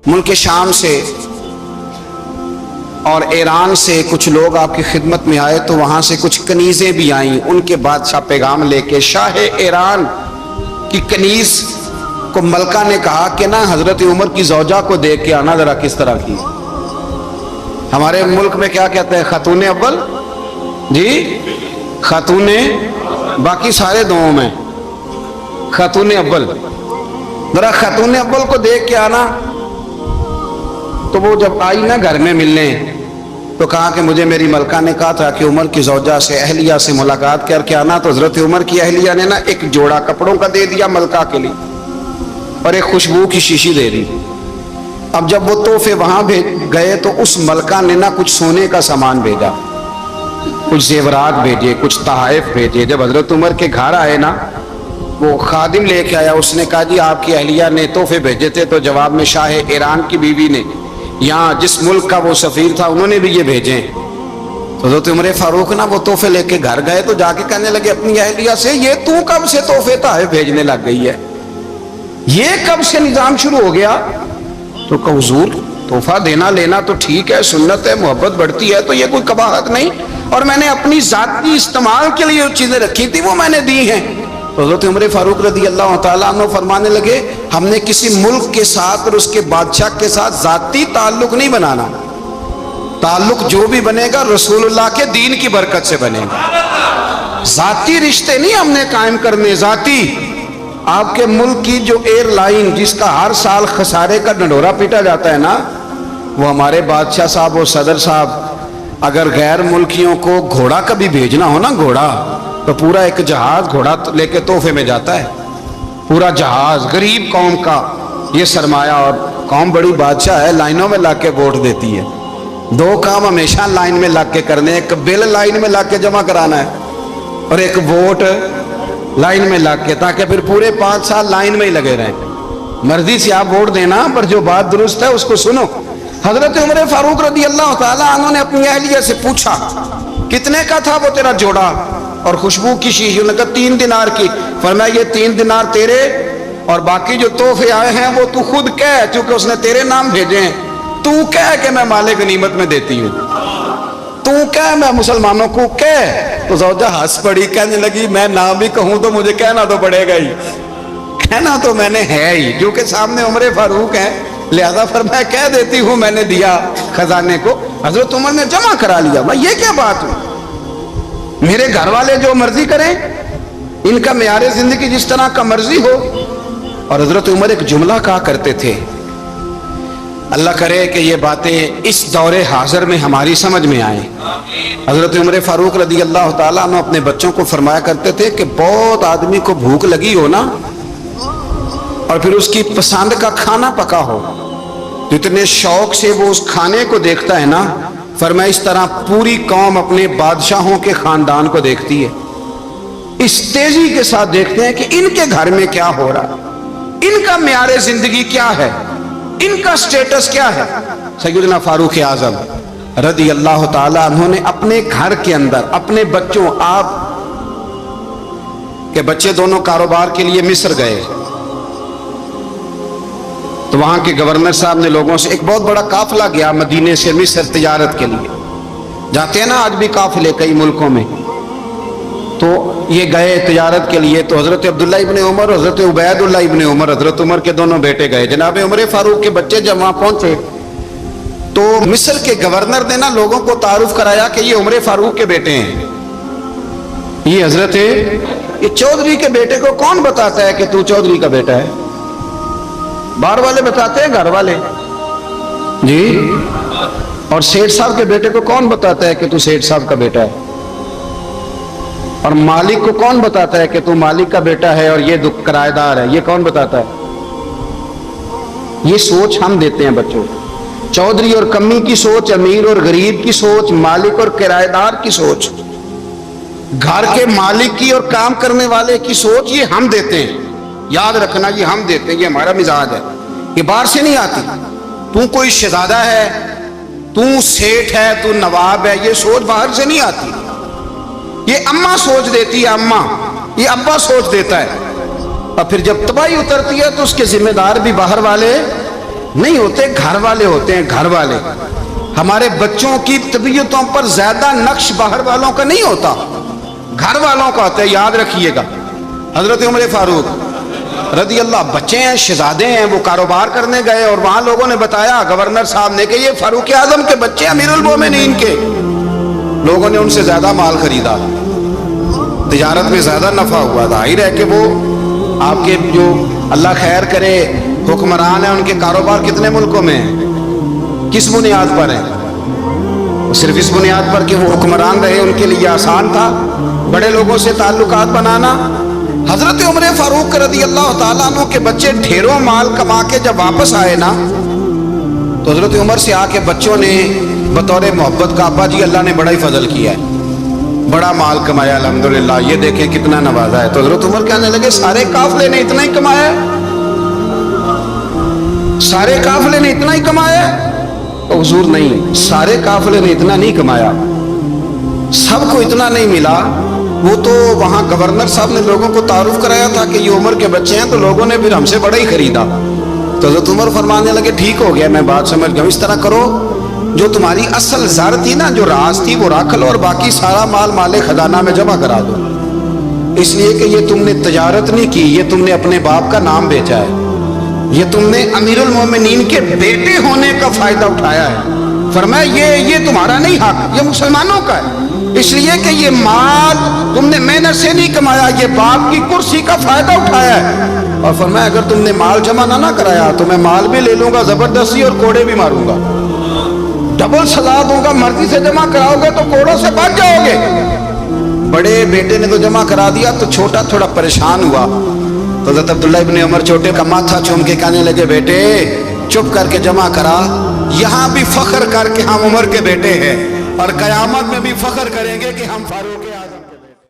ملک شام سے اور ایران سے کچھ لوگ آپ کی خدمت میں آئے تو وہاں سے کچھ کنیزیں بھی آئیں، ان کے بادشاہ پیغام لے کے۔ شاہ ایران کی کنیز کو ملکہ نے کہا کہ نا حضرت عمر کی زوجہ کو دیکھ کے آنا ذرا کس طرح کی۔ ہمارے ملک میں کیا کہتے ہیں؟ خاتون اول، جی خاتون، باقی سارے دونوں میں خاتون اول، ذرا خاتون اول کو دیکھ کے آنا۔ تو وہ جب آئی نا گھر میں ملنے تو کہا کہ مجھے میری ملکہ نے کہا تھا کہ عمر کی زوجہ سے، اہلیہ سے ملاقات کر کے آنا۔ تو حضرت عمر کی اہلیہ نے نا ایک جوڑا کپڑوں کا دے دیا ملکہ کے لیے اور ایک خوشبو کی شیشی دے دی۔ اب جب وہ تحفے وہاں گئے تو اس ملکہ نے نا کچھ سونے کا سامان بھیجا، کچھ زیورات بھیجے، کچھ تحائف بھیجے۔ جب حضرت عمر کے گھر آئے نا وہ خادم لے کے آیا، اس نے کہا جی آپ کی اہلیہ نے تحفے بھیجے تھے۔ تو جواب میں شاہ ایران کی بیوی نے، یہاں جس ملک کا وہ سفیر تھا، انہوں نے بھی یہ بھیجے۔ تو حضرت عمر فاروق نا وہ تحفے لے کے گھر گئے تو جا کے کہنے لگے اپنی اہلیہ سے، یہ تو کب سے تحفے تحائف بھیجنے لگ گئی ہے؟ یہ کب سے نظام شروع ہو گیا؟ تو کہ حضور تحفہ دینا لینا تو ٹھیک ہے، سنت ہے، محبت بڑھتی ہے، تو یہ کوئی قباحت نہیں، اور میں نے اپنی ذاتی استعمال کے لیے جو چیزیں رکھی تھی وہ میں نے دی ہیں۔ تو حضرت عمر فاروق رضی اللہ تعالیٰ عنہ فرمانے لگے ہم نے کسی ملک کے ساتھ اور اس کے بادشاہ کے ساتھ ذاتی تعلق نہیں بنانا، تعلق جو بھی بنے گا رسول اللہ کے دین کی برکت سے بنے گا، ذاتی رشتے نہیں ہم نے قائم کرنے۔ ذاتی آپ کے ملک کی جو ایئر لائن جس کا ہر سال خسارے کا ڈنڈورا پیٹا جاتا ہے نا، وہ ہمارے بادشاہ صاحب اور صدر صاحب اگر غیر ملکیوں کو گھوڑا کبھی بھیجنا ہو نا، گھوڑا، تو پورا ایک جہاز گھوڑا لے کے تحفے میں جاتا ہے، پورا جہاز غریب قوم کا یہ سرمایہ، اور قوم بڑی بادشاہ ہے، لائنوں میں لگ کے ووٹ دیتی ہے۔ دو کام ہمیشہ لائن میں لگ کے کرنے، ایک بل لائن میں لگ کے جمع کرانا ہے اور ایک ووٹ لائن میں لگ کے، تاکہ پھر پورے 5 سال لائن میں ہی لگے رہیں۔ مرضی سے آپ ووٹ دینا، پر جو بات درست ہے اس کو سنو۔ حضرت عمر فاروق رضی اللہ تعالیٰ عنہ نے اپنی اہلیہ سے پوچھا کتنے کا تھا وہ تیرا جوڑا اور خوشبو کی شیشی؟ انہوں نے کہا 3 دینار کی۔ فرمایا یہ 3 دینار تیرے اور باقی جو تحفے آئے ہیں وہ تو خود کہہ، کیونکہ اس نے تیرے نام بھیجے ہیں، تو کہہ کہ میں مال غنیمت میں دیتی ہوں، تو کہہ میں مسلمانوں کو کہہ۔ تو زوجہ ہنس پڑی، کہنے لگی میں نہ بھی کہوں تو مجھے کہنا تو پڑے گا ہی، کہنا تو میں نے ہے ہی، کیونکہ سامنے عمر فاروق ہے، لہذا فرمایا کہہ دیتی ہوں میں نے دیا خزانے کو۔ حضرت عمر نے جمع کرا لیا۔ بھائی یہ کیا بات ہوئی؟ میرے گھر والے جو مرضی کریں، ان کا معیار زندگی جس طرح کا مرضی ہو۔ اور حضرت عمر ایک جملہ کہا کرتے تھے، اللہ کرے کہ یہ باتیں اس دور حاضر میں ہماری سمجھ میں آئیں۔ حضرت عمر فاروق رضی اللہ تعالیٰ عنہ اپنے بچوں کو فرمایا کرتے تھے کہ بہت آدمی کو بھوک لگی ہو نا، اور پھر اس کی پسند کا کھانا پکا ہو، تو اتنے شوق سے وہ اس کھانے کو دیکھتا ہے نا، فرمایا اس طرح پوری قوم اپنے بادشاہوں کے خاندان کو دیکھتی ہے، اس تیزی کے ساتھ دیکھتے ہیں کہ ان کے گھر میں کیا ہو رہا، ان کا معیار زندگی کیا ہے، ان کا سٹیٹس کیا ہے۔ سیدنا فاروق اعظم رضی اللہ تعالی عنہ نے اپنے گھر کے اندر اپنے بچوں، آپ کے بچے دونوں کاروبار کے لیے مصر گئے، تو وہاں کے گورنر صاحب نے لوگوں سے، ایک بہت بڑا قافلہ گیا مدینے سے مصر تجارت کے لیے، جاتے ہیں نا آج بھی قافلے کئی ملکوں میں، تو یہ گئے تجارت کے لیے۔ تو حضرت عبداللہ ابن عمر، حضرت عبید اللہ ابن عمر، حضرت عمر کے دونوں بیٹے گئے۔ جناب عمر فاروق کے بچے جب وہاں پہنچے تو مصر کے گورنر نے نا لوگوں کو تعارف کرایا کہ یہ عمر فاروق کے بیٹے ہیں، یہ حضرت یہ چودھری کے بیٹے کو کون بتاتا ہے کہ تو چودھری کا بیٹا ہے؟ باہر والے بتاتے ہیں، گھر والے جی، اور سیٹھ صاحب کے بیٹے کو کون بتاتا ہے کہ تو سیٹھ صاحب کا بیٹا ہے؟ اور مالک کو کون بتاتا ہے کہ تو مالک کا بیٹا ہے اور یہ کرایہ دار ہے؟ یہ کون بتاتا ہے؟ یہ سوچ ہم دیتے ہیں بچوں کو، چودھری اور کمی کی سوچ، امیر اور غریب کی سوچ، مالک اور کرایہ دار کی سوچ، گھر کے مالک کی اور کام کرنے والے کی سوچ، یہ ہم دیتے ہیں۔ یاد رکھنا یہ ہم دیتے ہیں، یہ ہمارا مزاج ہے، یہ باہر سے نہیں آتی۔ تو کوئی شہزادہ ہے، تو سیٹھ ہے، تو نواب ہے، یہ سوچ باہر سے نہیں آتی، یہ اماں سوچ دیتی ہے، اماں، یہ ابا سوچ دیتا ہے، اور پھر جب تباہی اترتی ہے تو اس کے ذمہ دار بھی باہر والے نہیں ہوتے، گھر والے ہوتے ہیں، گھر والے. ہمارے بچوں کی طبیعتوں پر زیادہ نقش باہر والوں کا نہیں ہوتا، گھر والوں کا ہوتا ہے. یاد رکھیے گا حضرت عمر فاروق رضی اللہ، بچے ہیں، شہزادے ہیں، وہ کاروبار کرنے گئے اور وہاں لوگوں نے بتایا گورنر صاحب نے کہ یہ فاروق اعظم کے بچے امیر المومنین کے. لوگوں نے ان سے زیادہ مال خریدا، تجارت میں زیادہ نفع ہوا. ظاہر ہے کہ وہ آپ کے جو اللہ خیر کرے حکمران ہیں، ان کے کاروبار کتنے ملکوں میں ہیں، کس بنیاد پر ہیں؟ صرف اس بنیاد پر کہ وہ حکمران رہے، ان کے لیے آسان تھا بڑے لوگوں سے تعلقات بنانا. حضرت عمر فاروق رضی اللہ تعالیٰ عنہ کے بچے ڈھیروں مال کما کے جب واپس آئے نا، تو حضرت عمر سے آ کے بچوں نے بطور محبت کا ابا جی اللہ نے بڑا ہی فضل کیا ہے، بڑا مال کمایا الحمدللہ، یہ دیکھیں کتنا نوازا ہے. تو حضرت عمر کہنے لگے سارے قافلے نے اتنا ہی کمایا ہے، سارے قافلے نے اتنا ہی کمایا ہے؟ حضور نہیں، سارے قافلے نے اتنا نہیں کمایا، سب کو اتنا نہیں ملا. وہ تو وہاں گورنر صاحب نے لوگوں کو تعارف کرایا تھا کہ یہ عمر کے بچے ہیں، تو لوگوں نے پھر ہم سے بڑا ہی خریدا. تو حضرت عمر فرمانے لگے ٹھیک ہو گیا، میں بات سمجھ گیا، اس طرح کرو جو تمہاری اصل زر تھی نا، جو راز تھی، وہ رکھ لو اور باقی سارا مال مال خزانہ میں جمع کرا دو. اس لیے کہ یہ تم نے تجارت نہیں کی، یہ تم نے اپنے باپ کا نام بیچا ہے، یہ تم نے امیر المومنین کے بیٹے ہونے کا فائدہ اٹھایا ہے. فرمایا یہ تمہارا نہیں حق، یہ مسلمانوں کا ہے، اس لیے کہ یہ مال تم نے محنت سے نہیں کمایا، یہ باپ کی کرسی کا فائدہ اٹھایا ہے. اور فرمایا اگر تم نے مال جمع نہ کرایا تو میں مال بھی لے لوں گا زبردستی اور کوڑے بھی ماروں گا، ڈبل سزا دوں گا. مرضی سے جمع کراؤ گے تو کوڑوں سے بچ جاؤ گے. بڑے بیٹے نے تو جمع کرا دیا، تو چھوٹا تھوڑا پریشان ہوا. تو حضرت عبداللہ ابن عمر چھوٹے کا ماتھا چوم کے کہنے لگے بیٹے چپ کر کے جمع کرا، یہاں بھی فخر کر کے ہم عمر کے بیٹے ہیں اور قیامت میں بھی فخر کریں گے کہ ہم فاروق اعظم کے